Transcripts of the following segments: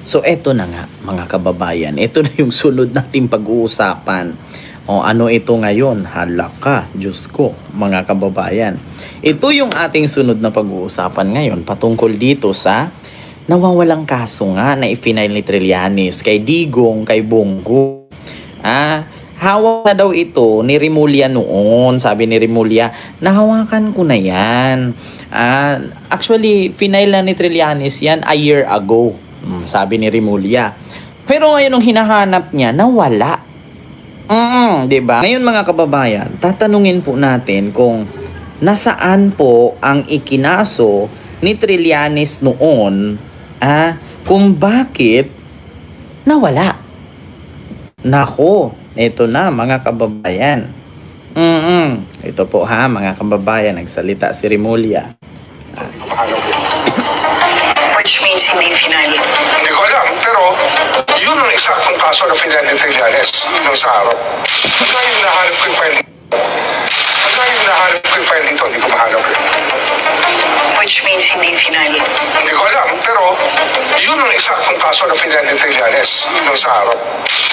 So eto na nga mga kababayan, ito na yung sunod nating pag-uusapan. O ano ito ngayon? Halaka, Diyos ko, mga kababayan. Ito yung ating sunod na pag-uusapan ngayon patungkol dito sa nawawalang kaso nga na i-file ni Trillanes kay Digong, kay Bongo. Hawak na daw ito ni Remulla noon. Sabi ni Remulla, nahawakan ko na yan. Actually, final na ni Trillanes yan a year ago. Sabi ni Remulla. Pero ngayon nung hinahanap niya, nawala. Diba? Ngayon mga kababayan, tatanungin po natin kung nasaan po ang ikinaso ni Trillanes noon, kung bakit nawala. Nako, ito na mga kababayan. Ito po mga kababayan, nagsalita si Remulla. Which means hindi final. Hindi ko alam, pero yun ang eksaktong kaso na final ni Trillanes nung sa araw. Hanggang yung nahanap ko yung file dito, hindi ko mahanap yun. Which means hindi final. Hindi ko alam, pero yun ang eksaktong kaso na final ni Trillanes nung sa araw.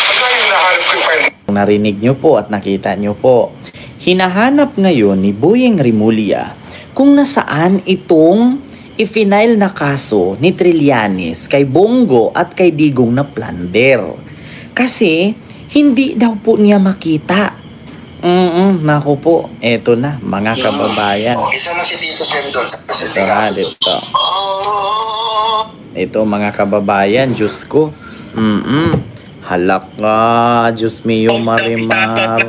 Hanggang yung nahanap ko yung file dito. Narinig nyo po at nakita nyo po, hinahanap ngayon ni Boyeng Remulla kung nasaan itong i-final na kaso ni Trillanes kay Bongo at kay Digong na plunder. Kasi hindi daw po niya makita. Naku po, eto na mga kababayan. Isa na si Tito Sen doon sa Dito. Ito mga kababayan, Diyos ko. Halaka, Diyos mio Marimar.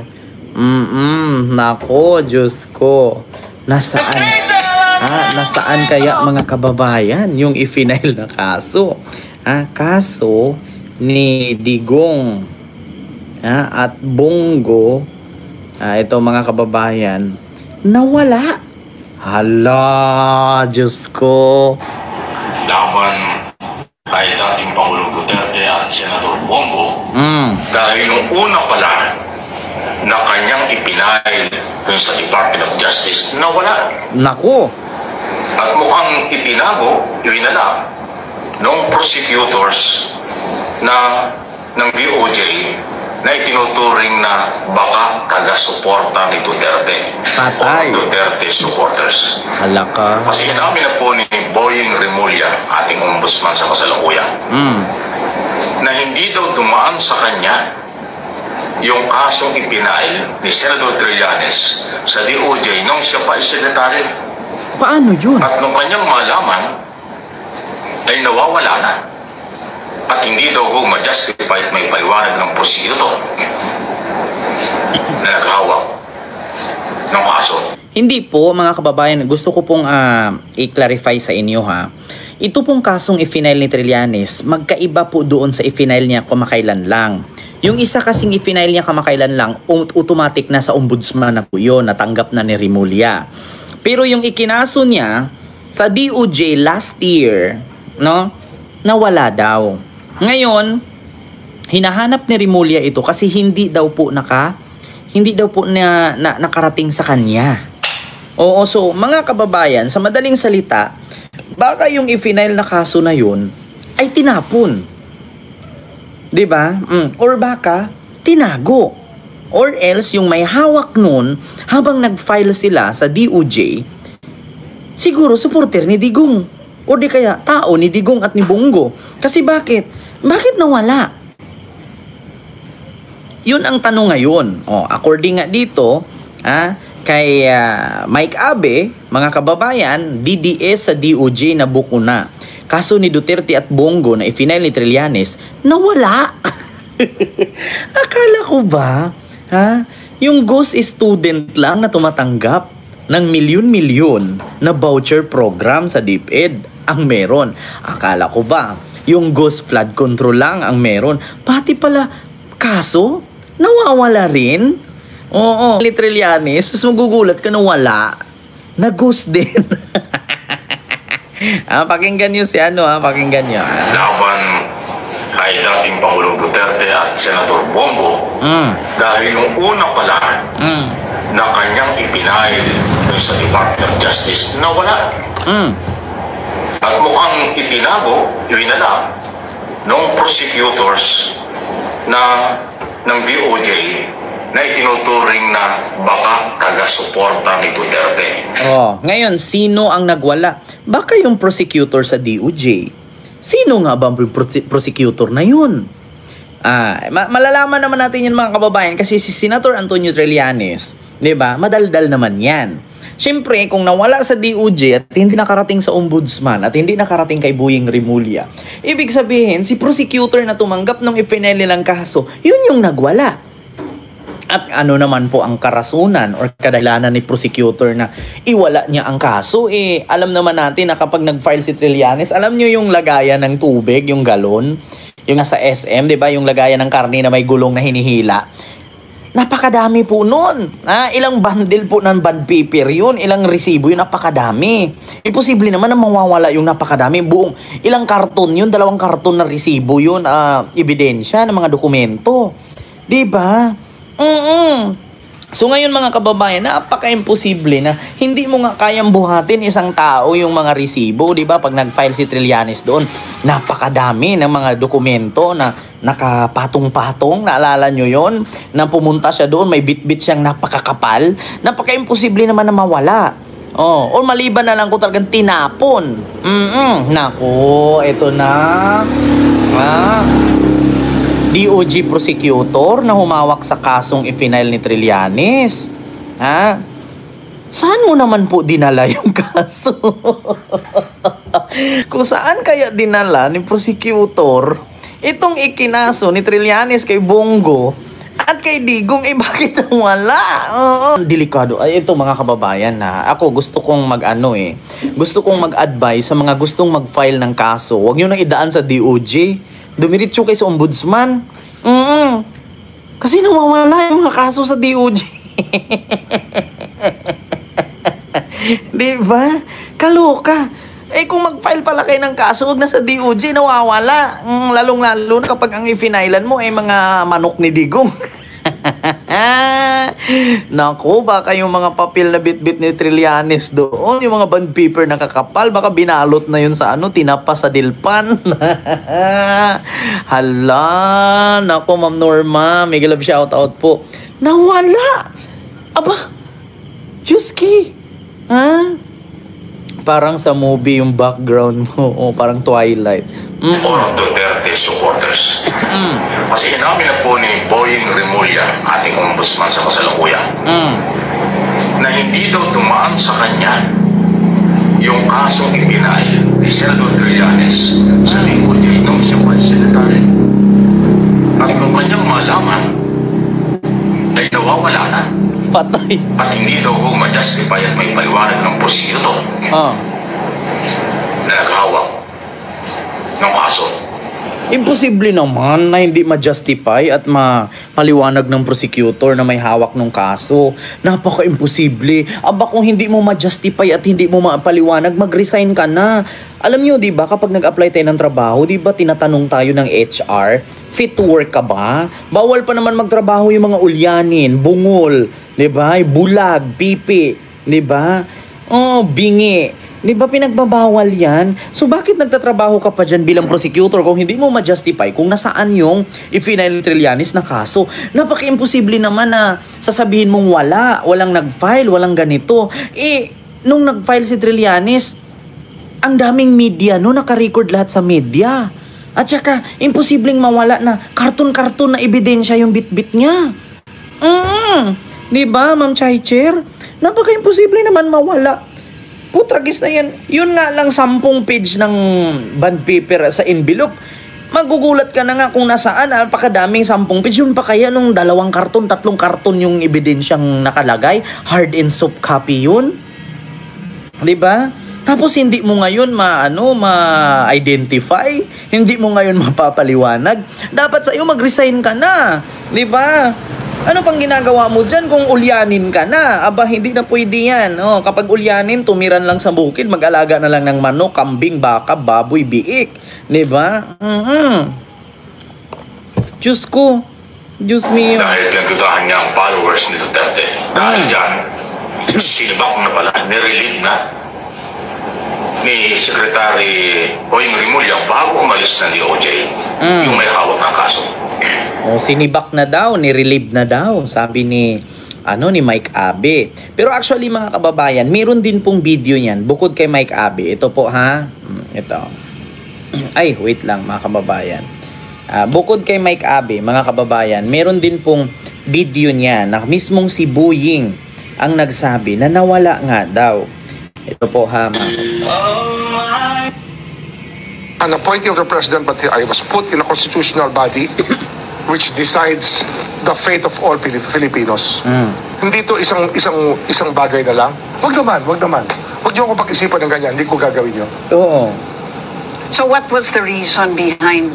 Nako, Diyos ko. Nasaan kaya mga kababayan yung i-final na kaso? Kaso ni Digong at Bongo. Ito mga kababayan, nawala. Hala, Diyos ko. laban kay dating Pangulong Duterte at Senador Bongo. Dahil yung una pala na kanyang ipinail dun sa Department of Justice, nawala. Naku. At mukhang itinago, iwinala ng prosecutors ng DOJ na itinuturing na baka taga-suporta ni Duterte. Patay. O Duterte supporters. Halaka. Kasi inamin na po ni Boyeng Remulla, ating ombudsman sa kasalukuyan, na hindi daw dumaan sa kanya yung kasong ipinail ni Senator Trillanes sa DOJ nung siya pa ay sekretary. Paano yun? At nung kanyang malaman, ay nawawala na. At hindi daw ho ma-justify at may paliwanag ng prosecutor na naghawak ng kaso. Hindi po mga kababayan, gusto ko pong i-clarify sa inyo Ito pong kasong i-final ni Trillanes, magkaiba po doon sa i-final niya kamakailan lang. Yung isa kasing i-final niya kamakailan lang, automatic na sa ombudsman na po yun, natanggap na ni Remulla. Pero yung ikinaso niya sa DOJ last year, nawala daw. Ngayon, hinahanap ni Remulla ito kasi hindi daw po nakarating sa kanya. Oo, so mga kababayan, sa madaling salita, baka yung i-final na kaso na yun ay tinapon. 'Di ba? Or baka tinago. Or else yung may hawak nun habang nag-file sila sa DOJ, siguro supporter ni Digong. O di kaya tao ni Digong at ni Bongo. Kasi bakit? Bakit nawala? Yun ang tanong ngayon. According nga dito, kay Mike Abe, mga kababayan, DDS sa DOJ na buko na. Kaso ni Duterte at Bongo na i-final ni Trillanes, nawala. Akala ko ba, yung ghost student lang na tumatanggap ng milyon-milyon na voucher program sa DepEd ang meron. Akala ko ba, yung ghost flood control lang ang meron. Pati pala, kaso, nawawala rin. Oo, ni Trillanes, magugulat ka na wala. Na-ghost din. Pakinggan nyo pakinggan nyo. Laban kay dating Pangulong Duterte at Senador Bongo, dahil yung una pala na kanyang ipinail sa Department of Justice, nawala. At mukhang itinago, iwinala ng prosecutors ng DOJ na itinuturing na baka taga-suporta ni Duterte. Ngayon, sino ang nagwala? Baka yung prosecutor sa DOJ. Sino nga ba ang prosecutor na yun? Malalaman naman natin yan mga kababayan kasi si Senator Antonio Trillanes, di ba? Madaldal naman yan. Siyempre, kung nawala sa DOJ at hindi nakarating sa ombudsman at hindi nakarating kay Boying Rimulya, ibig sabihin, si prosecutor na tumanggap ng ipinel nilang kaso, yun yung nagwala. At ano naman po ang karasunan or kadahilanan ni prosecutor na iwala niya ang kaso? Alam naman natin na kapag nag-file si Trillanes, alam niyo yung lagayan ng tubig, yung galon, yung nasa SM, di ba? Yung lagayan ng karne na may gulong na hinihila. Napakadami po nun. Ilang bundle po ng bond paper yun, ilang resibo yun, napakadami. Imposible naman na mawawala yung napakadami. Buong ilang karton yun, 2 karton na resibo yun, ebidensya ng mga dokumento. Di ba? So ngayon mga kababayan, napaka-imposible na hindi mo nga kayang buhatin isang tao yung mga resibo, di ba? Pag nag-file si Trillanes doon, napakadami ng mga dokumento na nakapatong-patong, naalala nyo yon? Na pumunta siya doon, may bit-bit siyang napakakapal, napaka-imposible naman na mawala. O maliban na lang kung talagang tinapon. Nako, eto na. DOJ prosecutor na humawak sa kasong i-file ni Trillanes. Saan mo naman po dinala yung kaso? Kung saan kaya dinala ni prosecutor itong ikinaso ni Trillanes kay Bongo at kay Digong, bakit wala? Delikado. Ito mga kababayan ako gusto kong gusto kong mag-advise sa mga gustong mag-file ng kaso. Huwag nyo nang idaan sa DOJ. Dumiritso kayo sa ombudsman. Kasi nawawala yung mga kaso sa DOJ. Di ba? Kaloka. Kung mag-file pala kayo ng kaso, huwag na sa DOJ, nawawala. Lalong-lalo na kapag ang i-finailan mo ay mga manok ni Digong. Naku, baka yung mga papel na bit-bit ni Trillanes doon, yung mga bond paper na kakapal, baka binalot na yun sa tinapa sa dilpan. Hala, naku Ma'am Norma, mega love shoutout po. Nawala! Aba, Diyuski! Parang sa movie yung background mo, parang Twilight. Or Duterte supporters. Kasi inamin na po ni Boying Rimulya, ating ombudsman sa kasalukuyan, na hindi daw dumaan sa kanya yung kasong ipinail ni Senator Trillanes sa DOJ nung siya pa secretary. At nung kanyang malaman ay nawawala na. Patay. At hindi daw ma-justify at may paliwanag ng prosecutor na naghawak ng kaso. Imposible naman na hindi ma-justify at maliwanag ng prosecutor na may hawak ng kaso. Napaka-imposible. Aba kung hindi mo ma-justify at hindi mo mapaliwanag, mag-resign ka na. Alam nyo, di ba, kapag nag-apply tayo ng trabaho, di ba, tinatanong tayo ng HR, fit to work ka ba? Bawal pa naman magtrabaho yung mga ulyanin, bungol, di ba, bulag, pipi, di ba? Bingi. Di ba pinagbabawal yan? So bakit nagtatrabaho ka pa dyan bilang prosecutor kung hindi mo ma-justify kung nasaan yung i-file ni Trillanes na kaso? Napaka-imposible naman na sasabihin mong walang nag-file, walang ganito. Nung nag-file si Trillanes, ang daming media, naka-record lahat sa media. At saka, imposibleng mawala na karton-karton na ebidensya yung bit-bit niya. Di ba, Ma'am Chaicher? Napaka-imposible naman mawala. Putragis na yan. Yun nga lang 10 page ng bond paper sa envelope. Magugulat ka na nga kung nasaan. Napakadaming 10 page. Yun pa kaya nung 2 karton, 3 karton yung ebidensyang nakalagay. Hard and soft copy yun. Diba? Tapos hindi mo ngayon ma-identify. Hindi mo ngayon mapapaliwanag. Dapat sa'yo mag-resign ka na. Diba? Ano pang ginagawa mo dyan kung ulyanin ka na? Aba, hindi na pwede yan. Kapag ulyanin, tumiran lang sa bukid, mag-alaga na lang ng manok, kambing, baka, baboy, biik. Diba? Diyos ko. Diyos mio. Dahil pinagdudahan niya ang followers ni Duterte. Dahil dyan, sinibak na pala, nirelieve na ni Secretary Boying Rimulya bago umalis ng DOJ, yung may hawak ng kaso. O sinibak na daw, ni-relieve na daw, sabi ni Mike Abe. Pero actually mga kababayan, meron din pong video niyan bukod kay Mike Abe. Ito po ha. Ito. Ay, wait lang mga kababayan. Bukod kay Mike Abe, mga kababayan, meron din pong video niya na mismong si Boying ang nagsabi na nawala nga daw. Ito po ha, mga An appointee of the president, but I was put in a constitutional body which decides the fate of all Filipinos. Hindi to isang bagay na lang. Wag naman. Wag niyo ako pag-isipan ng ganyan. Hindi ko gagawin yun. Oo. So what was the reason behind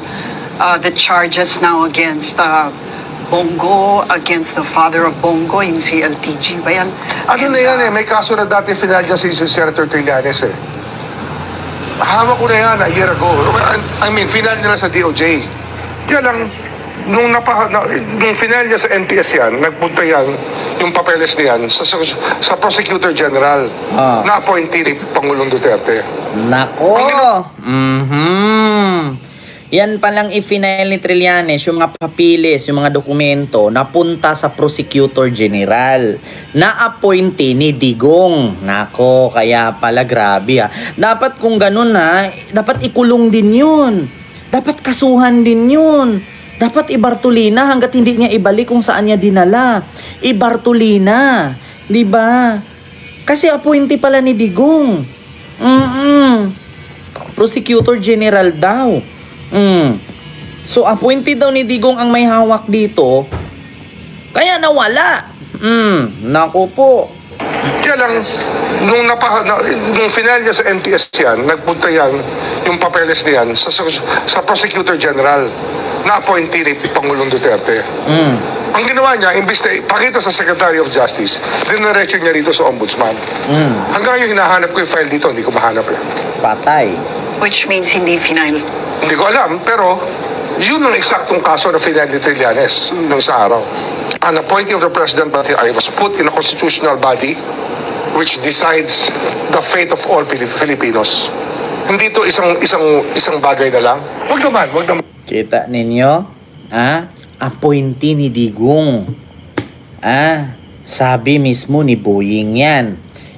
the charges now against Bongo, against the father of Bongo, yung si LTG ba yan? Ano na yan may kaso na dati final dyan si Senator Trillanes Hawak ko na yan a year ago. I mean, final nila sa DOJ. Kaya lang, nung final niya sa NPS yan, nagpunta yan, yung papeles niyan, sa Prosecutor General, na appointee ni Pangulong Duterte. Nako! Yan palang i-final ni Trillanes, yung mga papilis, yung mga dokumento, napunta sa Prosecutor General, na appointee ni Digong. Nako, kaya pala grabe Dapat kung ganun dapat ikulong din yun. Dapat kasuhan din yun. Dapat ibartulina hanggat hindi niya ibalik kung saan niya dinala. Ibartulina. Diba? Kasi appointee pala ni Digong. Prosecutor General daw. So, appointed daw ni Digong ang may hawak dito. Kaya nawala. Naku po. Kaya lang, nung final niya sa NPS yan, nagpunta yan, yung papeles niyan, sa Prosecutor General, na appointee ni Pangulong Duterte. Ang ginawa niya, imbis na ipakita sa Secretary of Justice, dinaretso niya rito sa Ombudsman. Hanggang yung hinahanap ko yung file dito, hindi ko mahanap Patay. Which means hindi final. Hindi ko alam, pero yun ang eksaktong kaso na final ni Trillanes nung sa araw. An appointee of the president, but I was put in a constitutional body which decides the fate of all Filipinos. Hindi to isang bagay na lang. Wag naman. Kita ninyo? Appointee ni Digong. Sabi mismo ni Boying yan.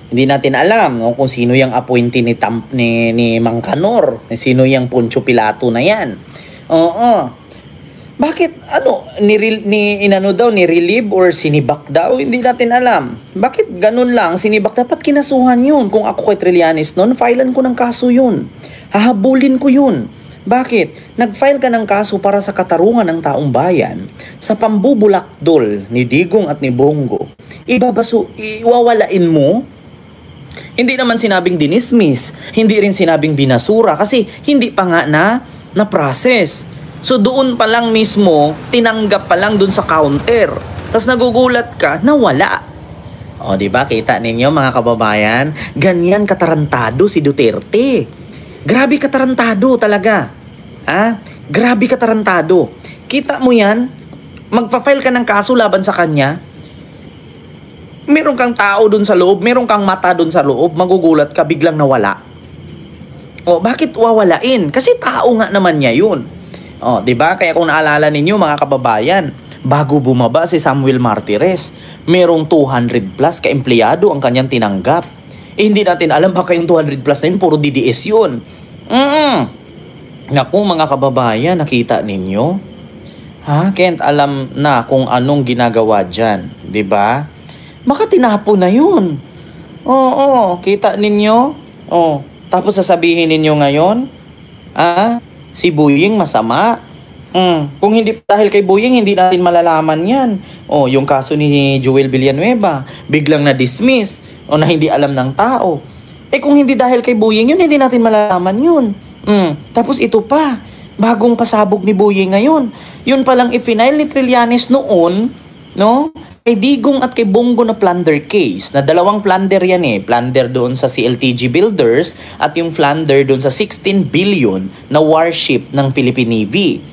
Hindi natin alam kung sino yung appointee ni Mang Kanor, sino yung Poncio Pilato na yan. Bakit ni-relieve or sinibak daw? Hindi natin alam. Bakit ganun lang sinibak? Dapat kinasuhan yun. Kung ako kay Trillanes noon, filean ko ng kaso yun. Hahabulin ko yun. Bakit? Nag-file ka ng kaso para sa katarungan ng taong bayan sa pambubulakdol ni Digong at ni Bongo. Iwawalain mo? Hindi naman sinabing dinismiss, hindi rin sinabing binasura kasi hindi pa nga na process. So doon pa lang mismo, tinanggap pa lang doon sa counter. Tapos nagugulat ka, nawala. O di ba kita ninyo mga kababayan, ganyan katarantado si Duterte. Grabe katarantado talaga. Grabe katarantado. Kita mo yan, magpa-file ka ng kaso laban sa kanya. Meron kang tao dun sa loob, meron kang mata dun sa loob, magugulat ka, biglang nawala. Bakit wawalain? Kasi tao nga naman niya yun. 'Di ba? Kaya kung naalala ninyo mga kababayan, bago bumaba si Samuel Martires, merong 200 plus ka-empleyado ang kanyang tinanggap. Hindi natin alam baka yung 200 plus na yun, puro DDS yun. Naku mga kababayan, nakita ninyo? Kent alam na kung anong ginagawa dyan. 'Di ba? Baka tinapo na yun. Kita ninyo? Tapos sasabihin ninyo ngayon, si Boying masama. Kung hindi dahil kay Boying, hindi natin malalaman yan. Yung kaso ni Joel Villanueva, biglang na-dismiss o na hindi alam ng tao. Kung hindi dahil kay Boying yun, hindi natin malalaman yun. Tapos ito pa, bagong pasabog ni Boying ngayon. Yun palang i-final ni Trillanes noon, no? Kay Digong at kay Bongo na plunder case, na dalawang plunder yan plunder doon sa CLTG Builders at yung plunder doon sa 16 billion na warship ng Philippine Navy.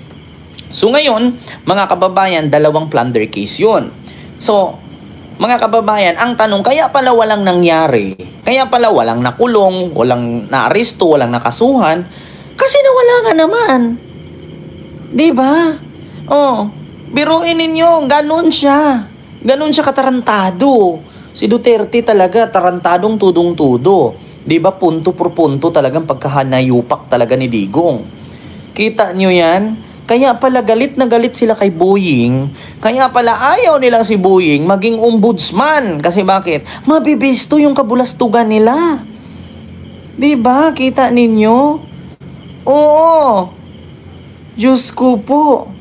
So ngayon, mga kababayan, dalawang plunder case yun. So, mga kababayan, ang tanong, kaya pala walang nangyari, kaya pala walang nakulong, walang naaresto, walang nakasuhan, kasi nawala nga naman. Diba? Oh, biruin ninyo, ganun siya. Ganun siya katarantado. Si Duterte talaga, tarantadong tudong-tudo. Diba, punto por punto talagang pagkahanayupak talaga ni Digong. Kita nyo yan? Kaya pala galit na galit sila kay Boying. Kaya pala ayaw nilang si Boying maging ombudsman. Kasi bakit? Mabibisto yung kabulastugan nila. Diba? Kita ninyo? Oo. Diyos ko po.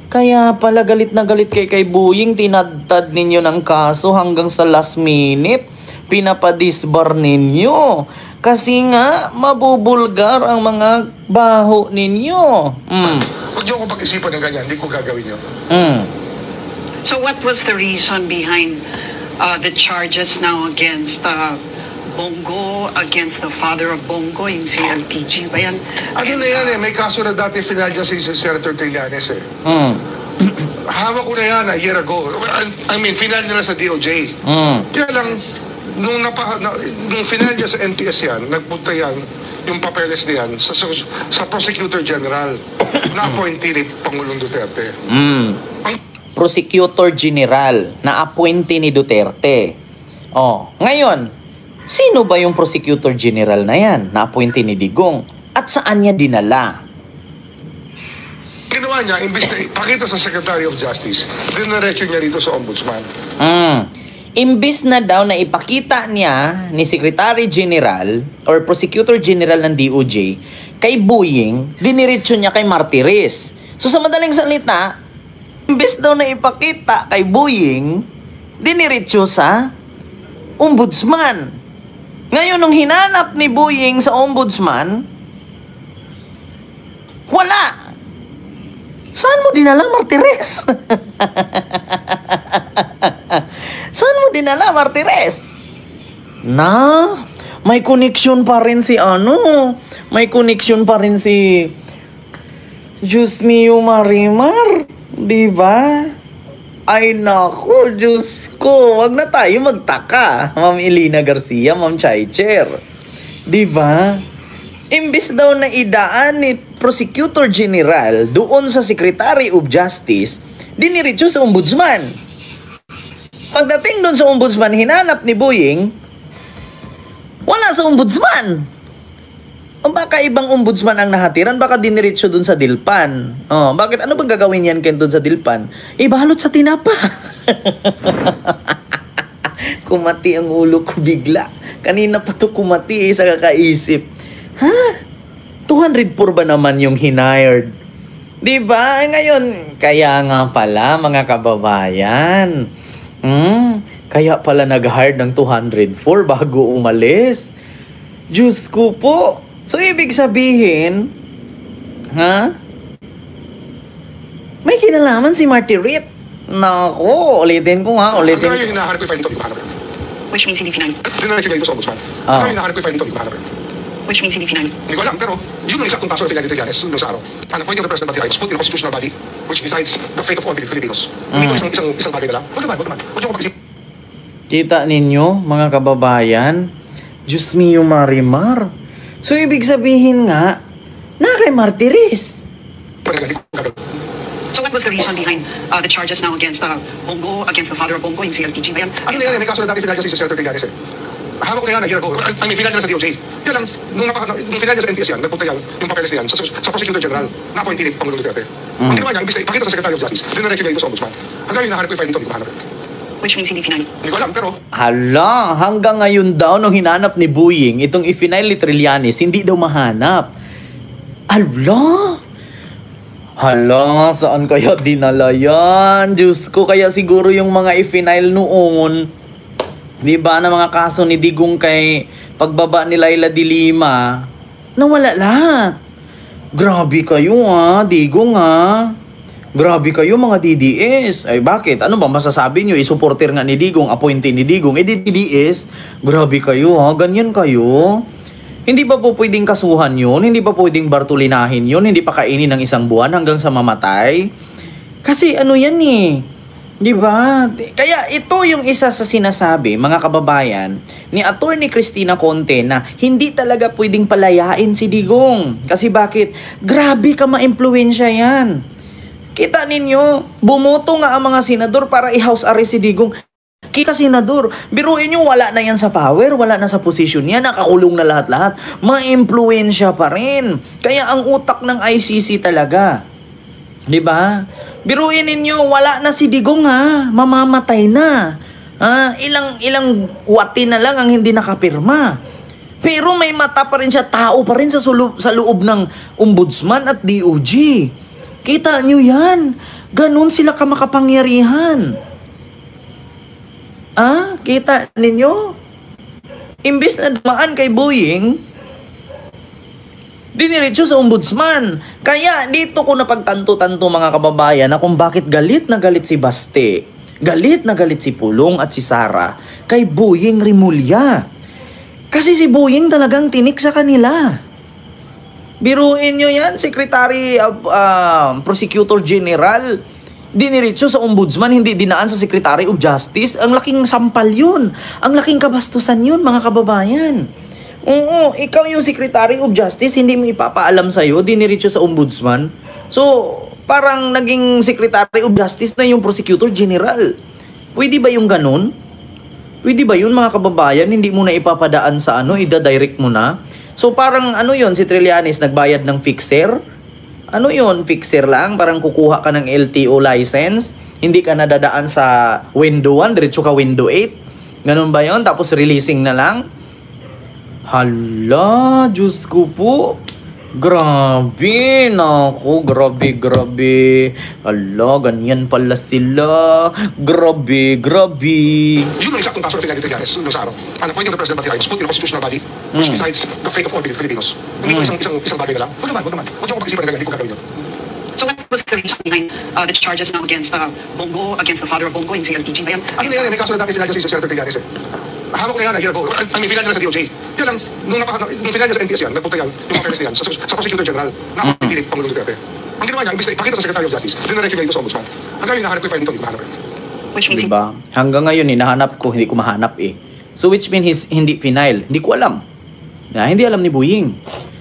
Kaya pala galit na galit kay Boying. Tinadtad ninyo ng kaso hanggang sa last minute. Pinapadisbar ninyo. Kasi nga, mabubulgar ang mga baho ninyo. Huwag niyo ako pag-isipan ng ganyan, hindi ko gagawin yun. So what was the reason behind the charges now against Bongo, against the father of Bongo, yung si LTG ba yan? Ano na yan may kaso na dati final dyan si Senator Trillanes Hawak ko na yan a year ago. I mean, final nila sa DOJ. Kaya lang, nung final niya sa NPS yan, nagpunta yan, yung papeles na yan, sa Prosecutor General na appointee ni Pangulong Duterte. Prosecutor General na appointee ni Duterte. Oh, ngayon, sino ba yung Prosecutor General na yan na appointee ni Digong? At saan niya dinala? Ginawa niya, imbis na ipakita sa Secretary of Justice, dinaretso niya dito sa Ombudsman. Imbis na daw na ipakita niya ni Secretary General or Prosecutor General ng DOJ kay Boying, diniretso niya kay Martires. So sa madaling salita, imbis daw na ipakita kay Boying, diniretso sa Ombudsman. Ngayon, nung hinanap ni Boying sa Ombudsman, wala. Saan mo dinala, Martires? Saan mo dinala, Martires? Na, may connection pa rin si may connection pa rin si Diyos mio Marimar, di ba? Ay nako, Diyos ko, wag na tayo magtaka, Ma'am Elena Garcia, Ma'am Chaicher. Di ba? Imbis daw na idaan ni Prosecutor General doon sa Secretary of Justice, diniretso sa Ombudsman. Pagdating doon sa Ombudsman, hinanap ni Boying, wala sa Ombudsman. O baka ibang Ombudsman ang nahatiran, baka diniretso doon sa Dilpan. Oh, bakit? Ano bang gagawin yan doon sa Dilpan? Balot sa tinapa. Kumati ang ulo ko bigla. Kanina pa to kumati sa kakaisip. Ha? 204 ba naman yung hired? Diba? Ngayon, kaya nga pala mga kababayan. Kaya pala nag-hire ng 204 bago umalis. Diyos ko po. So, ibig sabihin, may kinalaman si Marty Ritt. Nako, ulitin ko nga, ulitin. Kaya yung hinahanap ko yung file nito, hindi ko hanap rin. Which means hindi final. Dinaretso niya dito sa Ombudsman. Kaya yung hinahanap ko yung file nito, hindi ko hanap rin. Which means hindi final. Hindi ko alam, pero yun ang isaktong kaso ng Fidel Trillanes noong sa araw. Ang appointing of the President of the United States in a constitutional body which decides the fate of all Filipinos. Hindi ko isang bagay na lang. Huwag naman. Huwag niyo ko pag-isip. Kita ninyo, mga kababayan, Diyos mio Marimar. So, ibig sabihin nga, na kay Martires. So what was the reason behind the charges now against Bongo, against the father of Bongo, yung si LTG ba yan? Ano na yan, may kaso na dati Fidel si Senator Trillanes Hawak ko na yan a year ago. I mean, final niya sa DOJ. Kaya lang, nung final niya sa NPS yan, nagpunta yan, yung papeles niya yan, sa Prosecutor General, na appointee ni Pangulong Duterte. Ang ginawa niya, imbis na ipakita sa Secretary of Justice, dinaretso niya dito sa Ombudsman. Hanggang yung hinahanap ko yung file nito, hindi ko hanap rin. Which means hindi final. Hindi ko alam, pero Hala, hanggang ngayon daw nung hinanap ni Boying, itong i-final ni Trillanes, hindi daw mahanap. Hala, saan kaya dinala yan? Diyos ko, kaya siguro yung mga i-final noon, di ba, na mga kaso ni Digong kay pagbaba ni Laila de Lima, nawala lahat. Grabe kayo Digong Grabe kayo mga DDS. Ay bakit? Ano ba masasabi nyo? I-supporter nga ni Digong, appointee ni Digong. DDS, grabe kayo ganyan kayo. Hindi ba po pwedeng kasuhan yun? Hindi ba pwedeng bartulinahin yun? Hindi pa kainin ng isang buwan hanggang sa mamatay? Kasi ano yan Di ba? Kaya ito yung isa sa sinasabi, mga kababayan, ni Attorney Cristina Conte na hindi talaga pwedeng palayain si Digong. Kasi bakit? Grabe ka ma-impluwensya yan. Kita ninyo, bumoto nga ang mga senador para i-house arrest si Digong. Kika senador, biruin nyo, wala na yan sa power, wala na sa posisyon niya, nakakulong na lahat-lahat. Ma-impluwensya pa rin. Kaya ang utak ng ICC talaga. Di ba? Biruin ninyo, wala na si Digong ha. Mamamatay na. Ilang wati na lang ang hindi nakapirma. Pero may mata pa rin siya, tao pa rin sa loob ng ombudsman at DOJ. Kita nyo yan. Ganun sila kamakapangyarihan. Kita ninyo? Imbis na dumaan kay Boying, diniretso sa ombudsman. Kaya dito ko napagtanto-tanto mga kababayan na kung bakit galit na galit si Baste, galit na galit si Pulong at si Sara kay Boying Rimulya. Kasi si Boying talagang tinik sa kanila. Biruin nyo yan, Secretary of Prosecutor General, diniretso sa ombudsman, hindi dinaan sa Secretary of Justice. Ang laking sampal yun. Ang laking kabastusan yun mga kababayan. Oo, ikaw yung Secretary of Justice, hindi mo ipapaalam sa'yo, diniretso sa ombudsman. So, parang naging Secretary of Justice na yung Prosecutor General. Pwede ba yung ganun? Pwede ba yun mga kababayan? Hindi mo na ipapadaan sa ida-direct mo na? So, parang yon si Trillanes nagbayad ng fixer? Ano yon fixer lang? Parang kukuha ka ng LTO license? Hindi ka nadadaan sa window 1, diretso ka window 8? Ganun ba yon? Tapos releasing na lang? Hala, Diyos ko po. Grabe, naku, grabe. Hala, ganyan pala sila. Grabe. Yun ang eksaktong kaso ng Fidel Trillanes noong sa araw. Ang appointing the President Batiay was put in a constitutional body which decides the fate of all Filipinos. Hindi ko isang bagay na lang. Huwag naman. Huwag niyo ako pag-isipan na ganyan, hindi ko gagawin yun. So what was the reason behind the charges now against Bongo, against the father of Bongo, yung si LTG? Ayan, Ayun na yan, may kaso na dati final niya si Senator Trillanes Hawak ko na yan a year ago. Final niya na sa DOJ. Kaya lang, nung final niya sa NPS yan, nagpunta yan, yung mga fairness yan, sa Prosecutor General, na ako pinili Pangulong Duterte. Ang ginawa niya, imbis na ipakita sa Secretary of Justice, dinaretso niya ito sa Ombudsman. Hanggang yung nahanap ko yung file nito, hindi ko mahanap. which means Diba? Hanggang ngayon, hinahanap ko, hindi ko mahanap eh. So which means hindi final. Hindi ko alam. Hindi alam ni Boying.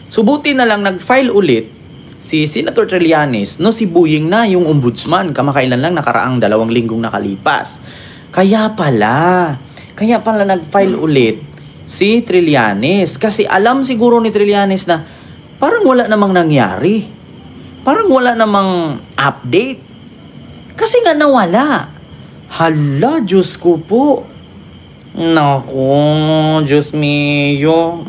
So buti na lang nag-file ulit si Senator Trillanes, no, si Boying na yung ombudsman. Kamakailan lang, nakaraang 2 linggong nakalipas. Kaya pala nag-file ulit si Trillanes. Kasi alam siguro ni Trillanes na parang wala namang nangyari. Parang wala namang update. Kasi nga nawala. Hala, Diyos ko po. Naku, Diyos mio.